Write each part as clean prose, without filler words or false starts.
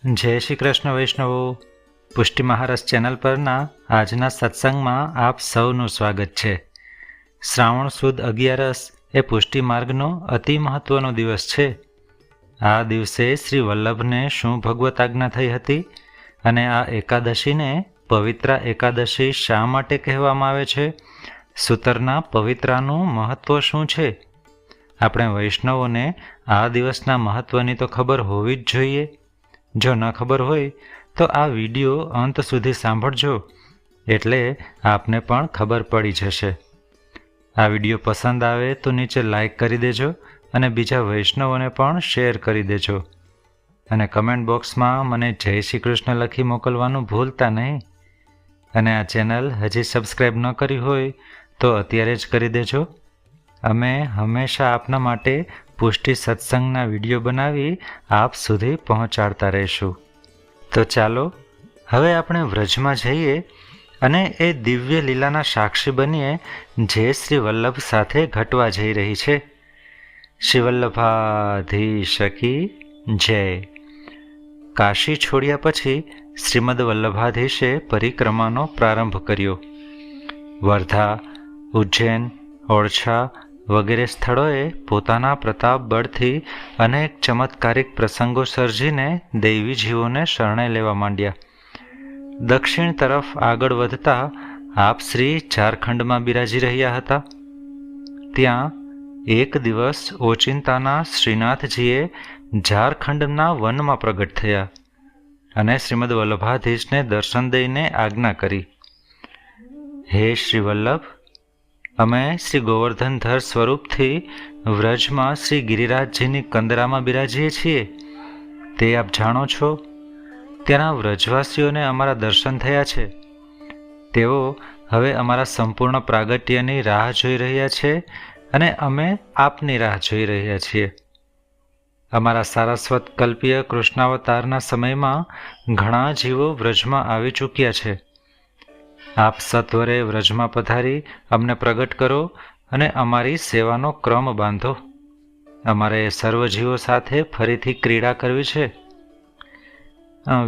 જય શ્રી કૃષ્ણ વૈષ્ણવો, પુષ્ટિ મહારસ ચેનલ પરના આજના સત્સંગમાં આપ સૌનું સ્વાગત છે. શ્રાવણ સુદ 11 એ પુષ્ટિ માર્ગનો અતિ મહત્વનો દિવસ છે. આ દિવસે શ્રી વલ્લભને શું ભગવત આજ્ઞા થઈ હતી અને આ એકાદશીને પવિત્રા એકાદશી શા માટે કહેવામાં આવે છે? સૂતરના પવિત્રાનું મહત્વ શું છે? આપણે વૈષ્ણવોને આ દિવસના મહત્વની તો ખબર હોવી જ જોઈએ. જો ન ખબર હોય તો આ વિડીયો અંત સુધી સાંભળજો, એટલે આપને પણ ખબર પડી જશે. આ વિડીયો પસંદ આવે તો નીચે લાઈક કરી દેજો અને બીજા વૈષ્ણવોને પણ શેર કરી દેજો. અને કમેન્ટ બોક્સમાં મને જય શ્રી કૃષ્ણ લખી મોકલવાનું ભૂલતા નહીં. અને આ ચેનલ હજી સબસ્ક્રાઈબ ન કરી હોય તો અત્યારે જ કરી દેજો. અમે હંમેશા આપના માટે પુષ્ટિ સત્સંગના વિડીયો બનાવી આપ સુધી પહોંચાડતા રહીશું. તો ચાલો હવે આપણે વ્રજમાં જઈએ અને એ દિવ્ય લીલાના સાક્ષી બનીએ જે શ્રી વલ્લભ સાથે ઘટવા જઈ રહી છે. શ્રી વલ્લભાધીશ કી જય. કાશી છોડ્યા પછી શ્રીમદ વલ્લભાધીશે પરિક્રમાનો પ્રારંભ કર્યો. વર્ધા, ઉજ્જૈન, ઓરછા વગેરે સ્થળોએ પોતાના પ્રતાપ બળથી અનેક ચમત્કારિક પ્રસંગો સર્જીને દૈવી જીવોને શરણે લેવા માંડ્યા. દક્ષિણ તરફ આગળ વધતા આપ શ્રી ઝારખંડમાં બિરાજી રહ્યા હતા. ત્યાં એક દિવસ ઓચિંતાના શ્રીનાથજીએ ઝારખંડના વનમાં પ્રગટ થયા અને શ્રીમદ વલ્લભાધીશને દર્શન દઈને આજ્ઞા કરી, હે શ્રી વલ્લભ, અમે શ્રી ગોવર્ધનધર સ્વરૂપથી વ્રજમાં શ્રી ગિરિરાજજીની કંદરામાં બિરાજીએ છીએ. તે આપ જાણો છો. ત્યાંના વ્રજવાસીઓને અમારા દર્શન થયા છે. તેઓ હવે અમારા સંપૂર્ણ પ્રાગટ્યની રાહ જોઈ રહ્યા છે અને અમે આપની રાહ જોઈ રહ્યા છીએ. અમારા સારસ્વત કલ્પીય કૃષ્ણાવતારના સમયમાં ઘણા જીવો વ્રજમાં આવી ચૂક્યા છે. આપ સત્વરે વ્રજમાં પધારી અમને પ્રગટ કરો અને અમારી સેવાનો ક્રમ બાંધો. અમારે સર્વજીવો સાથે ફરીથી ક્રીડા કરવી છે.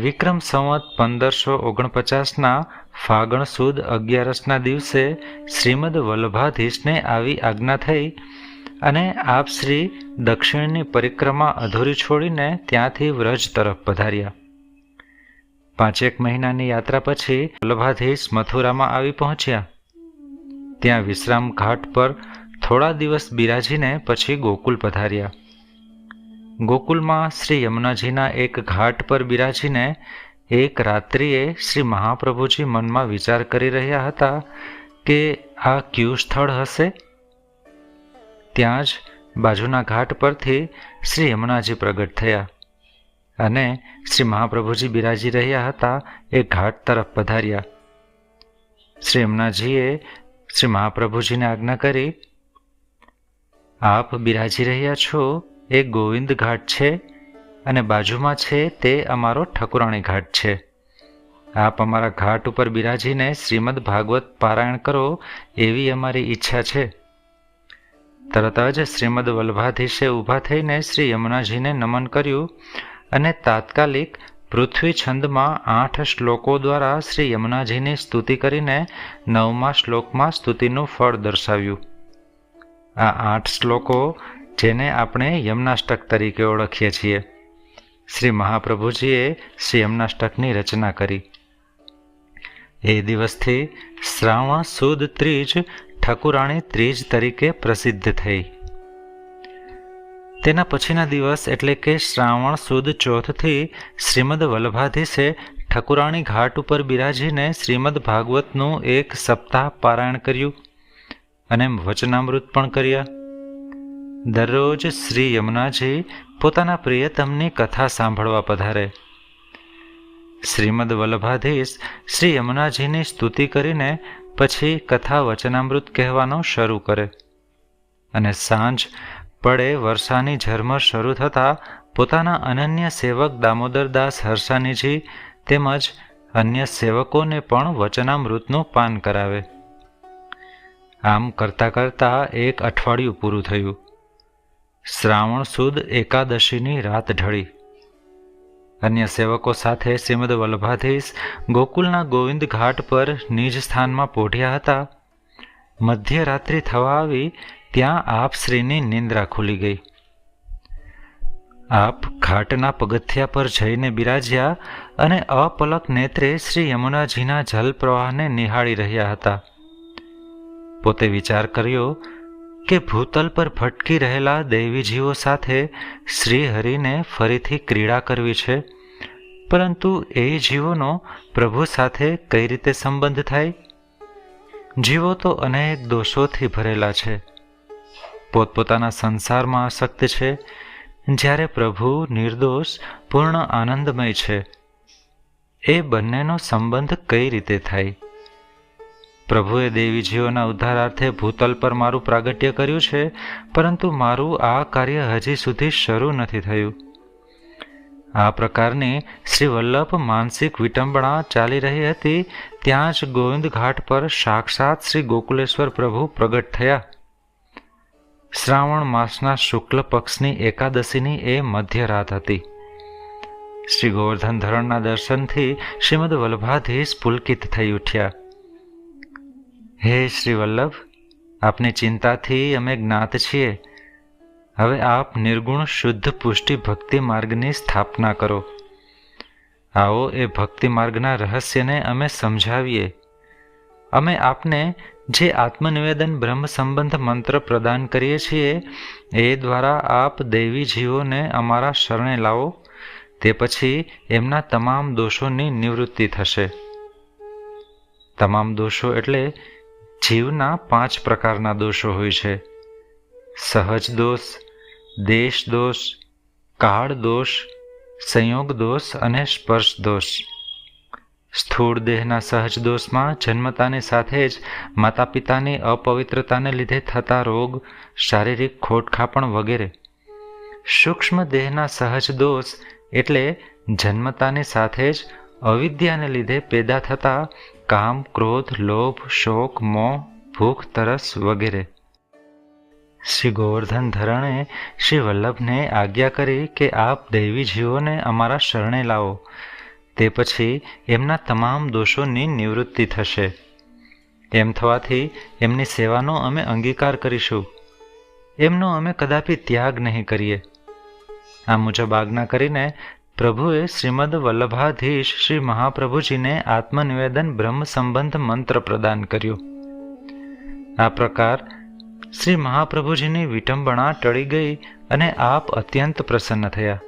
વિક્રમ સંવત 1549ના ફાગણ સુદ 11ના દિવસે શ્રીમદ વલ્લભાધીશને આવી આજ્ઞા થઈ અને આપ શ્રી દક્ષિણની પરિક્રમા અધૂરી છોડીને ત્યાંથી વ્રજ તરફ પધાર્યા. 5 મહિનાની યાત્રા પછી વલ્લભાધીશ મથુરામાં આવી પહોંચ્યા. ત્યાં વિશ્રામ ઘાટ પર થોડા દિવસ બિરાજીને પછી ગોકુલ પધાર્યા. ગોકુલમાં શ્રી યમુનાજીના એક ઘાટ પર બિરાજીને એક રાત્રિએ શ્રી મહાપ્રભુજી મનમાં વિચાર કરી રહ્યા હતા કે આ કયું સ્થળ હશે. ત્યાં જ બાજુના ઘાટ પરથી શ્રી યમુનાજી પ્રગટ થયા અને શ્રી મહાપ્રભુજી બિરાજી રહ્યા હતા એ ઘાટ તરફ પધાર્યા. શ્રી યમુનાજીએ શ્રી મહાપ્રભુજીને આજ્ઞા કરી, આપ બિરાજી રહ્યા છો એ ગોવિંદ ઘાટ છે અને બાજુમાં છે તે અમારો ઠકુરાણી ઘાટ છે. આપ અમારા ઘાટ ઉપર બિરાજીને શ્રીમદ ભાગવત પારાયણ કરો એવી અમારી ઈચ્છા છે. તરત જ શ્રીમદ વલ્લભાધીશે ઊભા થઈને શ્રી યમુનાજીને નમન કર્યું અને તાત્કાલિક પૃથ્વી છંદમાં 8 શ્લોકો દ્વારા શ્રી યમુનાજીની સ્તુતિ કરીને 9મા શ્લોકમાં સ્તુતિનું ફળ દર્શાવ્યું. આ 8 શ્લોકો જેને આપણે યમનાષ્ટક તરીકે ઓળખીએ છીએ, શ્રી મહાપ્રભુજીએ શ્રી યમનાષ્ટકની રચના કરી. એ દિવસથી શ્રાવણ સુદ ત્રીજ ઠકુરાણી ત્રીજ તરીકે પ્રસિદ્ધ થઈ. તેના પછીના દિવસ એટલે કે શ્રાવણ સુદ ચોથથી શ્રીમદ વલ્લભાધીશે ઠકુરાણી ઘાટ ઉપર બિરાજીને શ્રીમદ ભાગવતનું 1 સપ્તાહ પારાયણ કર્યું અને વચનામૃત પણ કર્યા. દરરોજ શ્રી યમુનાજી પોતાના પ્રિયતમની કથા સાંભળવા પધારે. શ્રીમદ વલ્લભાધીશ શ્રી યમુનાજીની સ્તુતિ કરીને પછી કથા વચનામૃત કહેવાનું શરૂ કરે અને સાંજ પડે વર્ષાની ઝરમર શરૂ થતાં પોતાના અનન્ય સેવક દામોદરદાસ હરસાનીજી તેમજ અન્ય સેવકોને પણ વચનામૃતનું પાન કરાવે. આમ કરતાં કરતાં 1 અઠવાડિયું પૂરું થયું. શ્રાવણ સુદ એકાદશીની રાત ઢળી. અન્ય સેવકો સાથે શ્રીમદ વલ્લભાધીશ ગોકુલના ગોવિંદ ઘાટ પર નિજ સ્થાનમાં પોઢ્યા હતા. મધ્યરાત્રિ થવા આવી ત્યાં આપ શ્રીની નિંદ્રા ખુલી ગઈ. આપ ઘાટના પગથિયા પર જઈને બિરાજ્યા અને અપલક નેત્રે શ્રી યમુનાજીના જલ પ્રવાહને નિહાળી રહ્યા હતા. પોતે વિચાર કર્યો કે ભૂતલ પર ભટકી રહેલા દૈવી જીવો સાથે શ્રી હરિને ફરીથી ક્રીડા કરવી છે, પરંતુ એ જીવોનો પ્રભુ સાથે કઈ રીતે સંબંધ થાય? જીવો તો અનેક દોષોથી ભરેલા છે, પોતપોતાના સંસારમાં આસક્ત છે, જ્યારે પ્રભુ નિર્દોષ પૂર્ણ આનંદમય છે. એ બંનેનો સંબંધ કઈ રીતે થાય? પ્રભુએ દેવી જીવોના ઉદ્ધારાર્થે ભૂતલ પર મારું પ્રાગટ્ય કર્યું છે, પરંતુ મારું આ કાર્ય હજી સુધી શરૂ નથી થયું. આ પ્રકારની શ્રી વલ્લભ માનસિક વિટંબણા ચાલી રહી હતી ત્યાં જ ગોવિંદ ઘાટ પર સાક્ષાત શ્રી ગોકુલેશ્વર પ્રભુ પ્રગટ થયા. શ્રાવણ માસના શુક્લ પક્ષની એકાદશીની એ મધ્યરાત હતી. શ્રી ગોવર્ધન ધરણના દર્શનથી શ્રીમદ વલ્લભાધીશ પુલકિત થઈ ઉઠ્યા. હે શ્રી વલ્લભ, આપની ચિંતાથી અમે જ્ઞાત છીએ. હવે આપ નિર્ગુણ શુદ્ધ પુષ્ટિ ભક્તિ માર્ગની સ્થાપના કરો. આવો એ ભક્તિ માર્ગના રહસ્યને અમે સમજાવીએ. અમે આપને જે આત્મનિવેદન બ્રહ્મ સંબંધ મંત્ર પ્રદાન કરીએ છીએ એ દ્વારા આપ દૈવી જીવોને અમારા શરણે લાવો. તે પછી એમના તમામ દોષોની નિવૃત્તિ થશે. તમામ દોષો એટલે જીવના 5 પ્રકારના દોષો હોય છે: સહજ દોષ, દેશ દોષ, કાળ દોષ, સંયોગ દોષ અને સ્પર્શ દોષ. સ્થૂળ દેહના સહજ દોષમાં જન્મતાની સાથે જ માતા પિતાની અપવિત્રતાને લીધે થતા રોગ, શારીરિક ખોટખાપણ વગેરે. સૂક્ષ્મ દેહના સહજ દોષ એટલે જન્મતાની સાથે જ અવિદ્યાને લીધે પેદા થતા કામ, ક્રોધ, લોભ, શોક, મોહ, ભૂખ, તરસ વગેરે. શ્રી ગોવર્ધન ધરણે શ્રી વલ્લભને આજ્ઞા કરી કે આપ દૈવી જીવોને અમારા શરણે લાવો. તે પછી એમના તમામ દોષોની નિવૃત્તિ થશે. એમ થવાથી એમની સેવાનો અમે અંગીકાર કરીશું. એમનો અમે કદાપી ત્યાગ નહીં કરીએ. આ મુજબ આજ્ઞા કરીને પ્રભુએ શ્રીમદ વલ્લભાધીશ શ્રી મહાપ્રભુજીને આત્મનિવેદન બ્રહ્મ સંબંધ મંત્ર પ્રદાન કર્યો. આ પ્રકાર શ્રી મહાપ્રભુજીની વિટંબણા ટળી ગઈ અને આપ અત્યંત પ્રસન્ન થયા.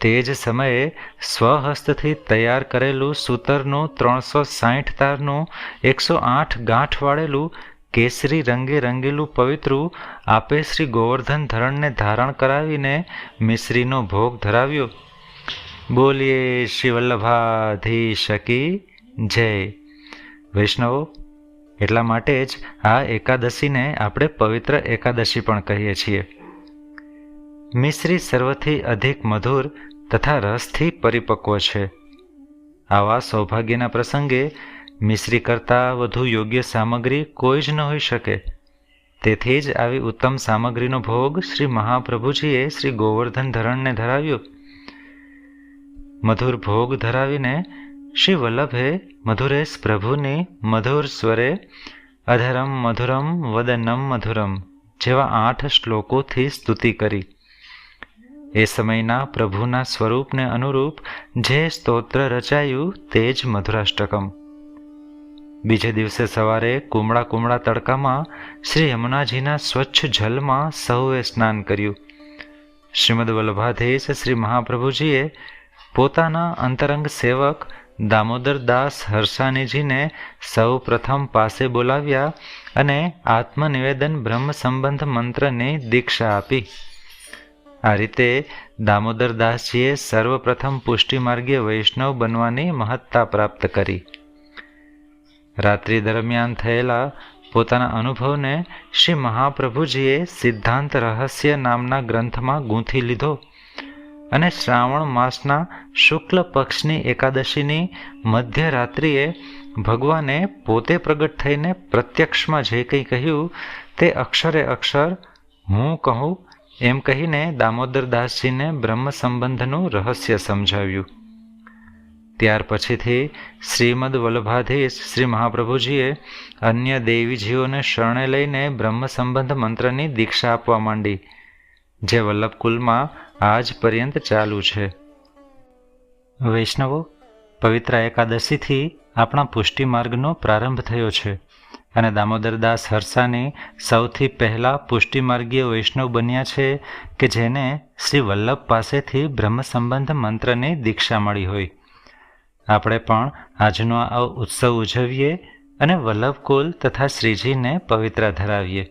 તે જ સમયે સ્વહસ્તથી તૈયાર કરેલું સૂતરનું 360 તારનું 108 ગાંઠ વાળેલું કેસરી રંગે રંગેલું પવિત્રું આપે શ્રી ગોવર્ધન ધરણને ધારણ કરાવીને મિશ્રીનો ભોગ ધરાવ્યો. બોલીએ શ્રી વલ્લભાધીશ કી જય. વૈષ્ણવો, એટલા માટે જ આ એકાદશીને આપણે પવિત્ર એકાદશી પણ કહીએ છીએ. મિશ્રી સર્વથી અધિક મધુર તથા રસથી પરિપક્વ છે. આવા સૌભાગ્યના પ્રસંગે મિશ્રી કરતાં વધુ યોગ્ય સામગ્રી કોઈ જ ન હોઈ શકે. તેથી જ આવી ઉત્તમ સામગ્રીનો ભોગ શ્રી મહાપ્રભુજીએ શ્રી ગોવર્ધન ધરણને ધરાવ્યો. મધુર ભોગ ધરાવીને શ્રી વલ્લભે મધુરેશ પ્રભુની મધુર સ્વરે અધરમ મધુરમ વદનમ મધુરમ જેવા 8 શ્લોકોથી સ્તુતિ કરી. એ સમયના પ્રભુના સ્વરૂપને અનુરૂપ જે સ્તોત્ર રચાયું તે જ મધુરાષ્ટકમ. બીજે દિવસે સવારે કુમળા તડકામાં શ્રી યમુનાજીના સ્વચ્છ જલમાં સૌએ સ્નાન કર્યું. શ્રીમદ વલ્લભાધીશ શ્રી મહાપ્રભુજીએ પોતાના અંતરંગ સેવક દામોદરદાસ હરસાનીજીને સૌ પ્રથમ પાસે બોલાવ્યા અને આત્મનિવેદન બ્રહ્મ સંબંધ મંત્રની દીક્ષા આપી. આ રીતે દામોદરદાસજીએ સર્વપ્રથમ પુષ્ટિમાર્ગીય વૈષ્ણવ બનવાની મહત્તા પ્રાપ્ત કરી. રાત્રિ દરમિયાન થયેલા પોતાના અનુભવને શ્રી મહાપ્રભુજીએ સિદ્ધાંત રહસ્ય નામના ગ્રંથમાં ગૂંથી લીધો અને શ્રાવણ માસના શુક્લ પક્ષની એકાદશીની મધ્યરાત્રિએ ભગવાને પોતે પ્રગટ થઈને પ્રત્યક્ષમાં જે કંઈ કહ્યું તે અક્ષરે અક્ષર હું કહું એમ કહીને દામોદરદાસજીને બ્રહ્મ સંબંધનું રહસ્ય સમજાવ્યું. ત્યાર પછીથી શ્રીમદ વલ્લભાધીશ શ્રી મહાપ્રભુજીએ અન્ય દેવીજીઓને શરણે લઈને બ્રહ્મ સંબંધ મંત્રની દીક્ષા આપવા માંડી, જે વલ્લભકુલમાં આજ પર્યંત ચાલુ છે. વૈષ્ણવો, પવિત્ર એકાદશીથી આપણા પુષ્ટિ માર્ગનો પ્રારંભ થયો છે અને દામોદરદાસ હરસાની સૌથી પહેલા પુષ્ટિ માર્ગીય વૈષ્ણવ બન્યા છે કે જેને શ્રી વલ્લભ પાસેથી બ્રહ્મ સંબંધ મંત્રની દીક્ષા મળી હોય. આપણે પણ આજનો આ ઉત્સવ ઉજવીએ અને વલ્લભકુલ તથા શ્રીજીને પવિત્ર ધરાવીએ.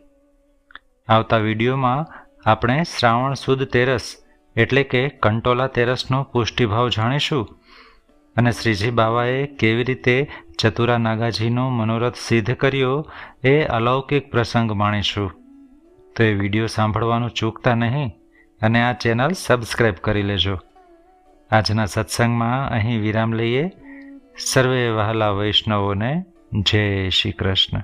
આવતા વિડીયોમાં આપણે શ્રાવણ સુદ તેરસ એટલે કે કંટોલા તેરસનો પુષ્ટિભાવ જાણીશું અને શ્રીજી બાવાએ કેવી રીતે ચતુરા નાગાજીનો મનોરથ સિદ્ધ કર્યો એ અલૌકિક પ્રસંગ માણીશું. તો એ વિડીયો સાંભળવાનું ચૂકતા નહીં અને આ ચેનલ સબસ્ક્રાઈબ કરી લેજો. આજના સત્સંગમાં અહીં વિરામ લઈએ. સર્વે વહાલા વૈષ્ણવોને જય શ્રી કૃષ્ણ.